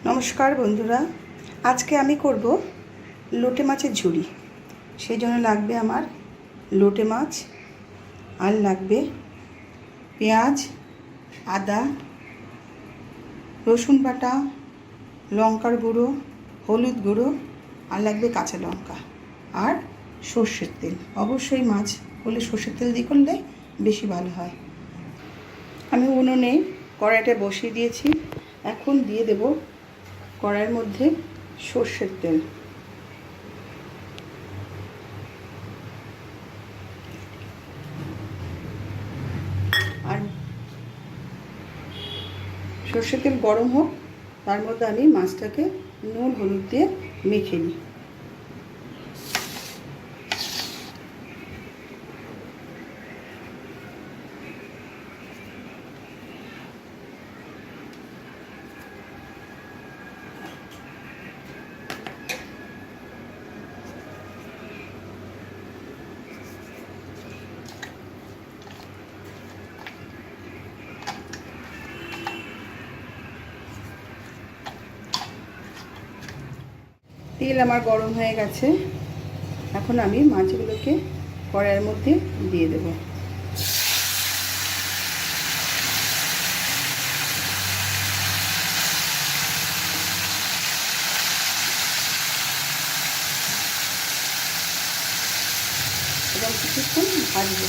নমস্কার বন্ধুরা, আজকে আমি করব লোটে মাছের ঝুরি। সেই জন্য লাগবে আমার লোটে মাছ, আর লাগবে পেঁয়াজ, আদা, রসুন বাটা, লঙ্কার গুঁড়ো, হলুদ গুঁড়ো, আর লাগবে কাঁচা লঙ্কা আর সর্ষের তেল। অবশ্যই মাছ হলে সর্ষের তেল দিয়ে করলে বেশি ভালো হয়। আমি উনুনে কড়াইটা বসিয়ে দিয়েছি। এখন দিয়ে দেব কড়াইয়ের মধ্যে সর্ষের তেল। আর সর্ষের তেল গরম হোক, তার মধ্যে আমি মাছটাকে নুন হলুদ দিয়ে মেখে নিই। তেল আমার গরম হয়ে গেছে। এখন আমি মাছগুলোকে কড়াইয়ের মধ্যে দিয়ে দেব। এবং কিছুক্ষণ ভাজবো।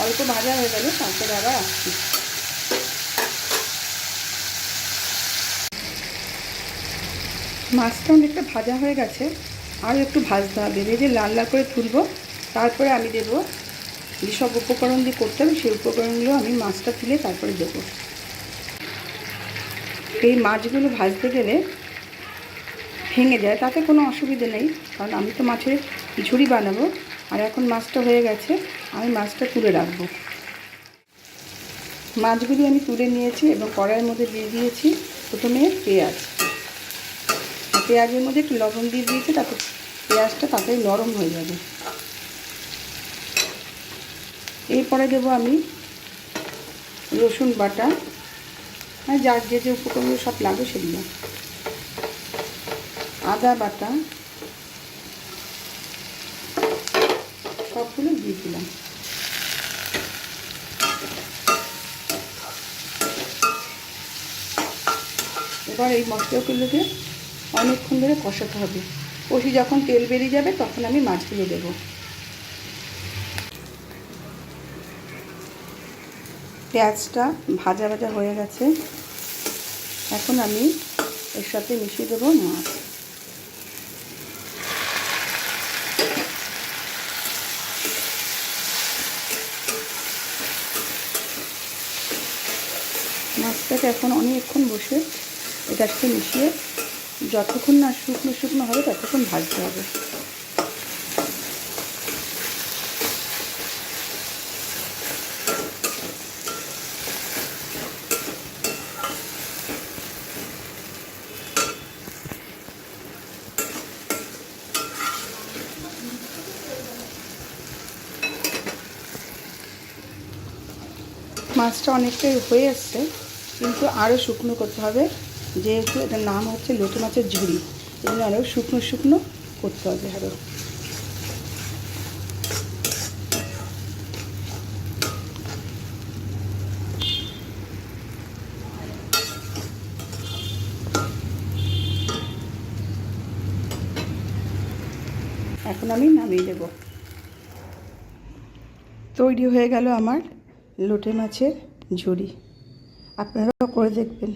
অল্প ভাজা হয়ে গেলে তারপরে আবার আসছি। মাছটা অনেকটা ভাজা হয়ে গেছে, আরও একটু ভাজতে হবে। ভেজে লাল লাল করে তুলব। তারপরে আমি দেবো যেসব উপকরণ দিয়ে করতে হবে, সেই উপকরণগুলো আমি মাছটা তুলে তারপরে দেবো। এই মাছগুলো ভাজতে গেলে ভেঙে যায়, তাতে কোনো অসুবিধে নেই, কারণ আমি তো মাছের ঝুরি বানাবো। আর এখন মাছটা হয়ে গেছে, আমি মাছটা তুলে রাখবো। মাছগুলি আমি তুলে নিয়েছি এবং কড়াইয়ের মধ্যে দিয়ে দিয়েছি প্রথমে পেঁয়াজ। পেঁয়াজের মধ্যে একটু লবণ দিয়ে দিয়েছি, তাতে পেঁয়াজটা তাড়াতাড়ি নরম হয়ে যাবে। এরপরে দেবো আমি রসুন বাটা, আর যার যে যে উপকরণগুলো সব লাগবে সেগুলো। আদা বাটা, সবগুলো দিয়ে দিলাম। এবার এই মশলাগুলোকে অনেকক্ষণ ধরে কষাতে হবে। কষি যখন তেল বেরিয়ে যাবে তখন আমি মাছগুলো দেবো। পেঁয়াজটা ভাজা ভাজা হয়ে গেছে। এখন আমি এর সাথে মিশিয়ে দেবো মাছ। মাছটাকে এখন অনেকক্ষণ বসে এটার সাথে মিশিয়ে যতক্ষণ না শুকনো শুকনো হবে ততক্ষণ ভাজতে হবে। মাছটা অনেকটাই হয়ে আসছে, কিন্তু আরও শুকনো করতে হবে। যেহেতু এটার নাম হচ্ছে লোটে মাছের ঝুরি, এগুলো আরও শুকনো শুকনো করতে হবে। আরও এখন আমি নামিয়ে দেব। তৈরি হয়ে গেল আমার লোটে মাছের ঝুরি। আপনারাও করে দেখবেন।